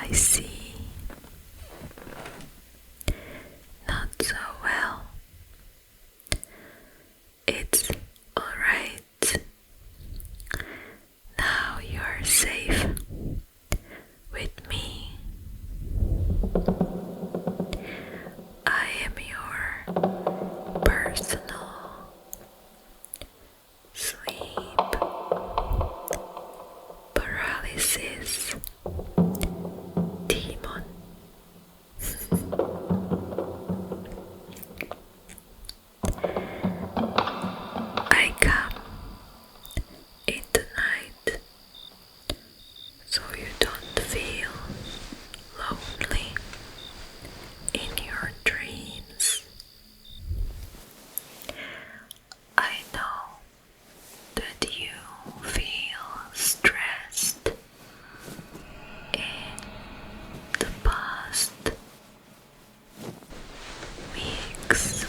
I see. Not so well. It's alright. Now you're safe with me. I am your personal sleep paralysis demon. I come in the night so you don't feel lonely in your dreams. I know that you feel stressed in the past weeks,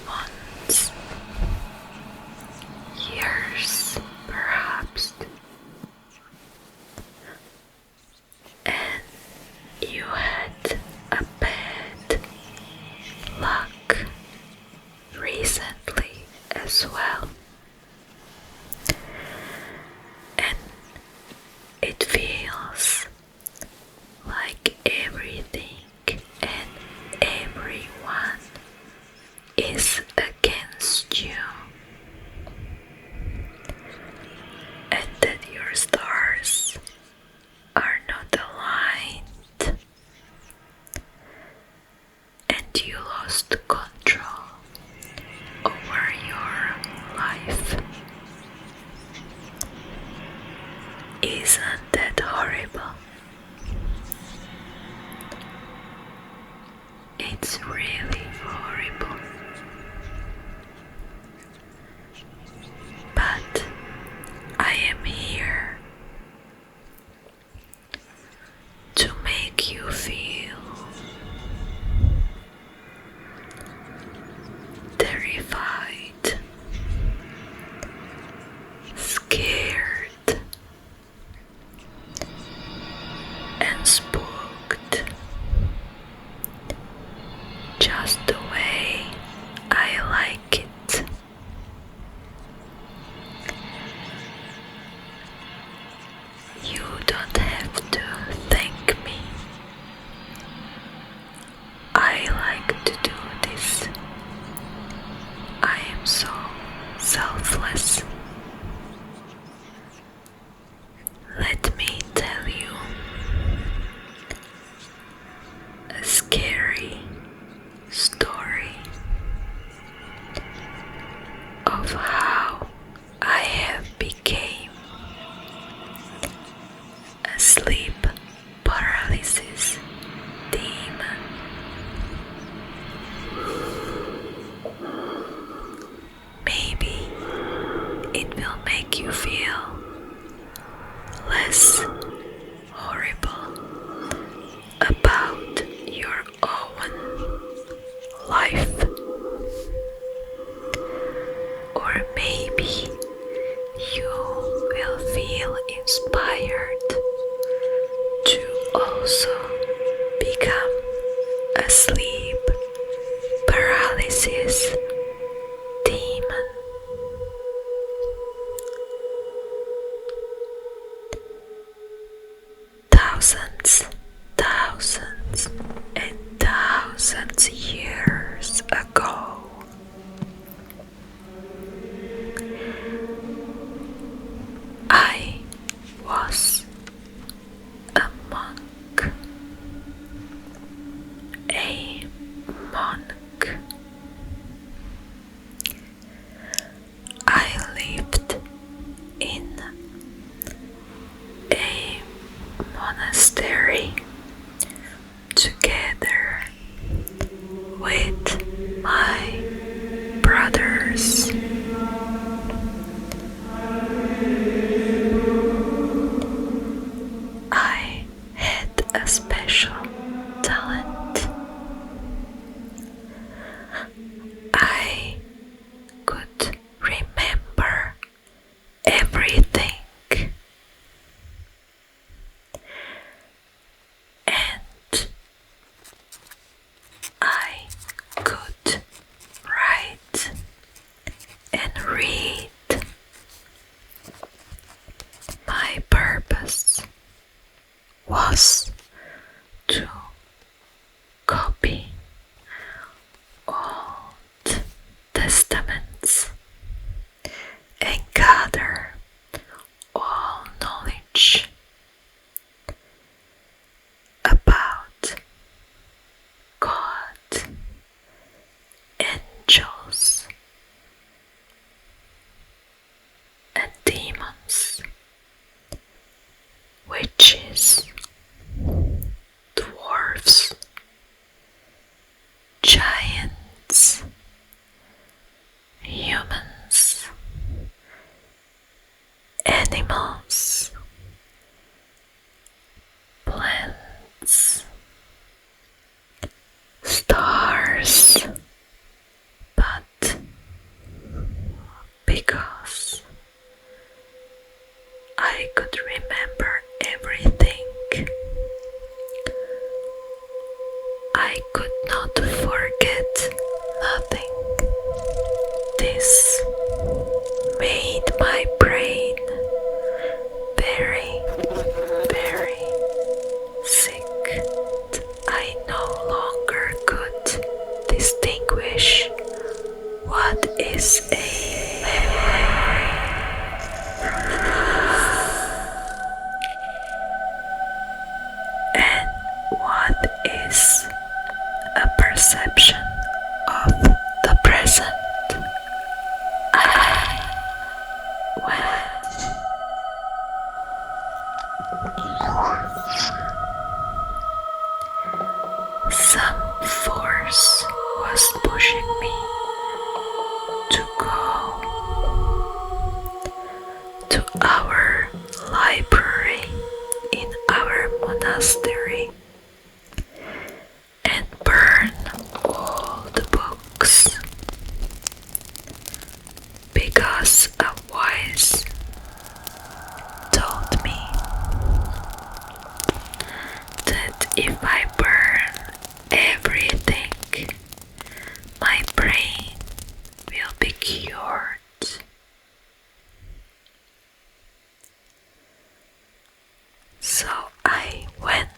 months, years perhaps, and you had a bad luck recently as well, and it feels like everything and everyone is against you, and that your stars are not aligned, and you lost control over your life. Isn't that horrible? It's really horrible. But I am here to make you feel terrified, scared, and spooked, just the way I like it. You don't have to thank me. I like to do this. I am so selfless. Let me tell you a scary story of how I have became a sleep paralysis demon. Maybe it will make you feel less horrible about your own life. Or maybe you will feel inspired to also become a sleep paralysis demon. Thousands and thousands years ago, I was a monk. A monk. I lived in a monastery together with my was to copy Old Testaments and gather all knowledge about God, angels, and demons, witches, dwarfs, giants, humans, animals, plants, stars, but because I could remember everything, I could not forget nothing. This made my brain very, very sick. I no longer could distinguish what is a memory and what is a perception of the present. I went some force was pushing me to go to our library in our monastery and burn all the books, because a voice told me that if I burn everything, my brain will be cured. So I went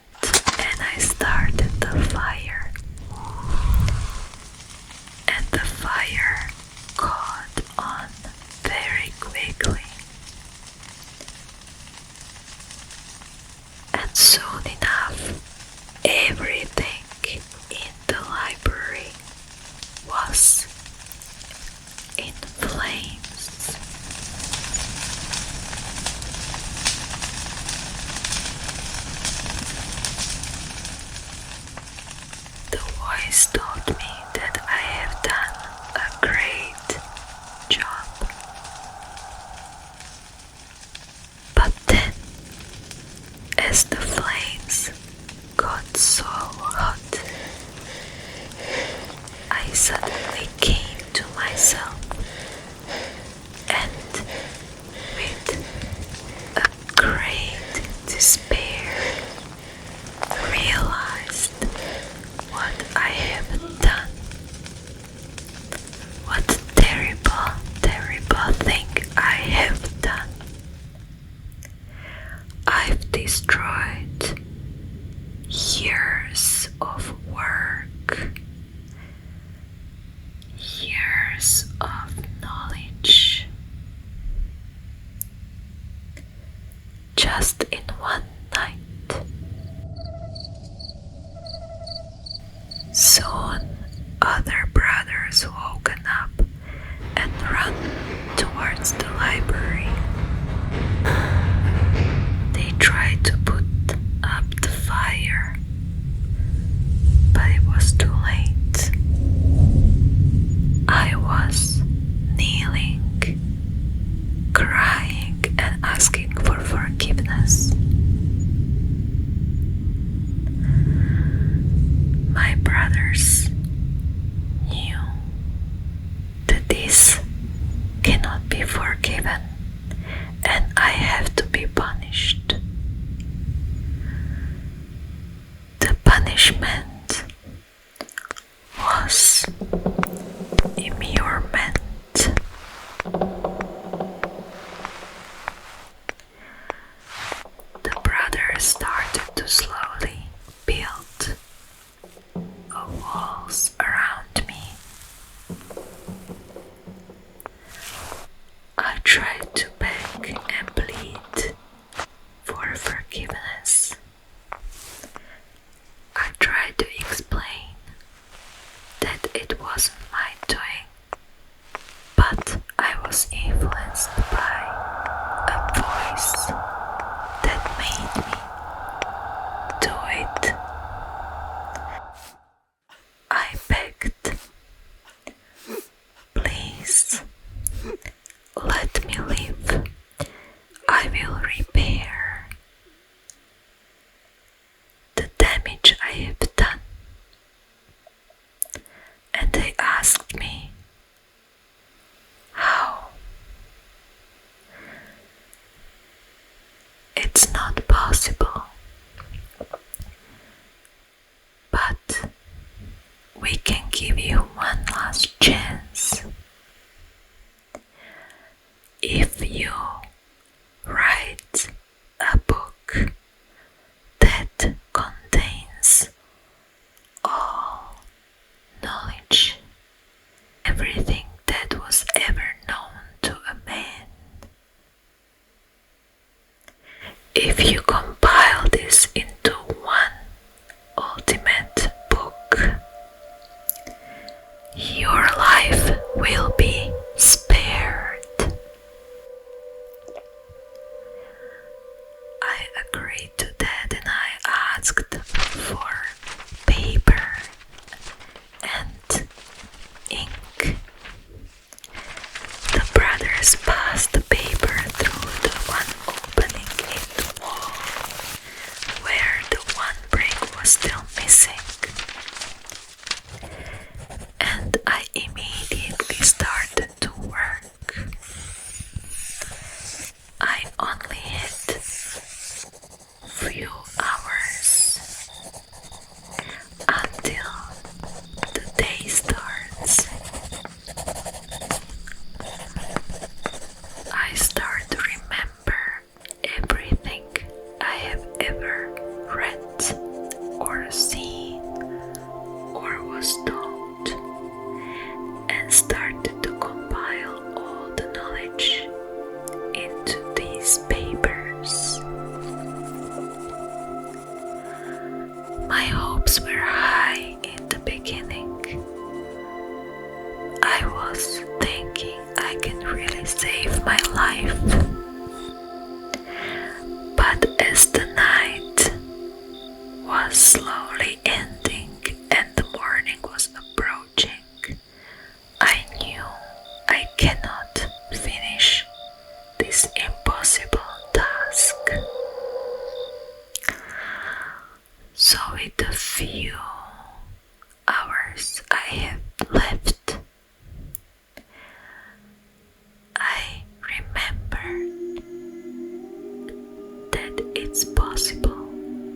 and I started the fire, and the fire caught on very quickly, and soon enough everything in the library was in flames. The voice told me that I have done a great job. But then, as the flames got so hot, I suddenly came to myself and, with a great despair, realized what I have done. What terrible, terrible thing I have done. I've destroyed years of work, years of knowledge, just in one night. Soon other brothers woken up and ran towards the library. They tried to put up the fire, but it was too late. I was kneeling, crying and asking for forgiveness. My brothers knew that this cannot be forgiven and I have to be punished. The punishment was immurement. The brothers started to agreed to that and I asked for paper and ink. The brothers passed the paper through the one opening in the wall, where the one brick was still missing. And I immediately started to work. I only had few hours until the day starts. I start to remember everything I have ever read or seen or was taught, and started to compile all the knowledge into these papers. My hopes were high in the beginning. I was thinking I can really save my life. But as the night was slowly ending and the morning was approaching, I knew I cannot finish this impossible task. So with the few hours I have left, I remembered that it's possible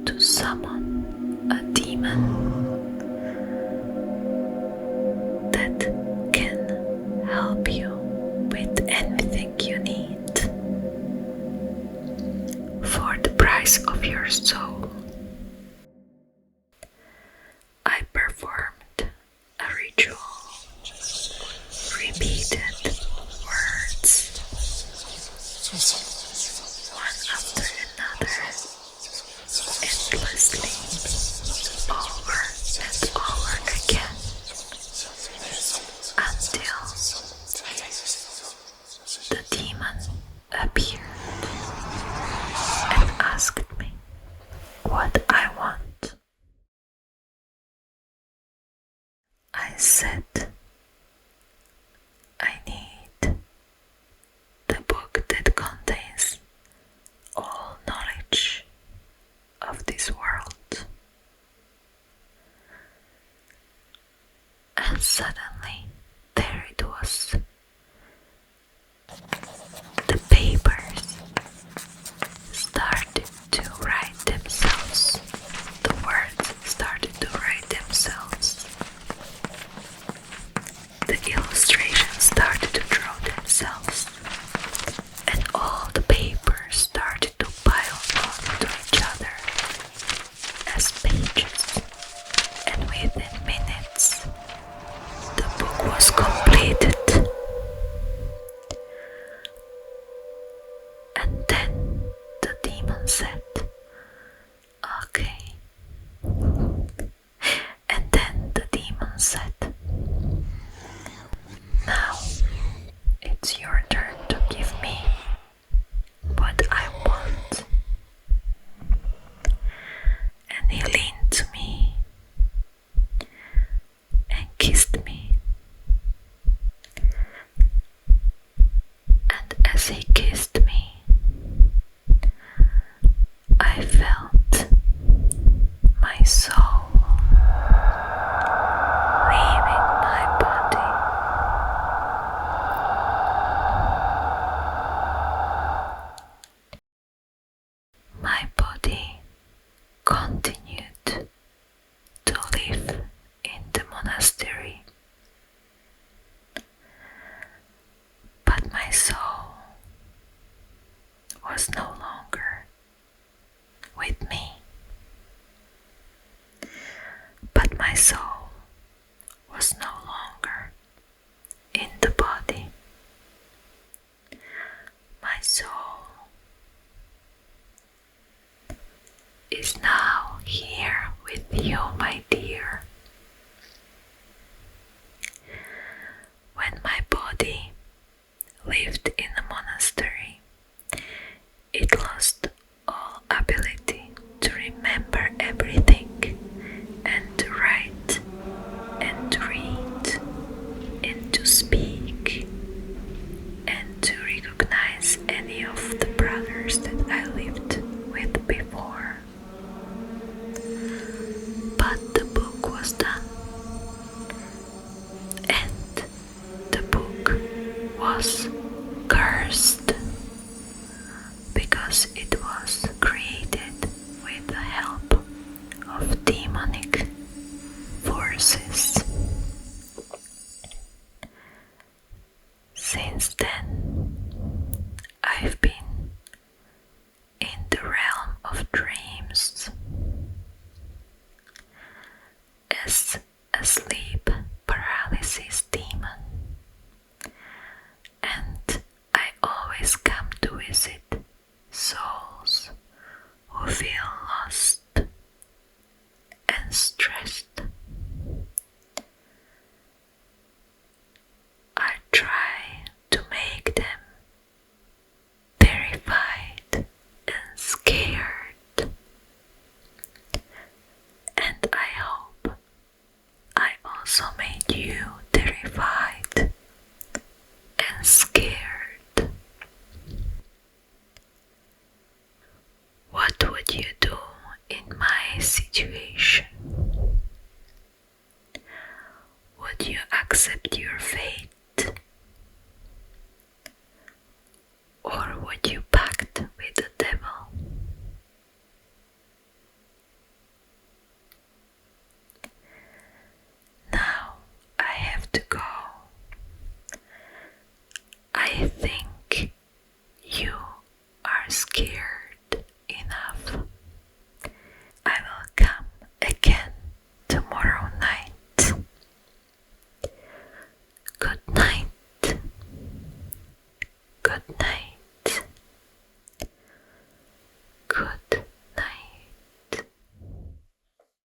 to summon a demon that can help you with anything you need for the price of your soul. I performed a ritual, repeated words, one after another, endlessly, over and over again, until the demon appeared and asked me what I want. I said, I need the book that contains all knowledge of this world. And suddenly there it was. The papers started to write themselves. The words started to write themselves. The illustrations started to draw themselves, and all the papers started to pile onto each other as pages, and within minutes the book was completed. And then the demon said, okay. And then the demon said, now it's your turn to give me what I want. And he leaned to me and kissed me. And as he kissed me, I felt my soul leaving my body. My body continued to live in the monastery, but my soul was no longer with me. But my soul was no longer in the body. My soul is now here with you, my dear. When my body lived in the monastery, it lost all appetite ability to remember everything and to write and to read and to speak and to recognize any of the brothers that I lived with before. But the book was done, and the book was cursed because it was created with the help of demonic forces. Since then, I've been in the realm of dreams as a sleep paralysis demon, and I always come to visit souls who feel lost and stressed. I try to make them terrified and scared, and I hope I also made you terrified and scared. What would you do in my situation? Would you accept your fate? Or would you pact with the devil? Now I have to go. I think you are scared enough. I will come again tomorrow night. Good night. Good night.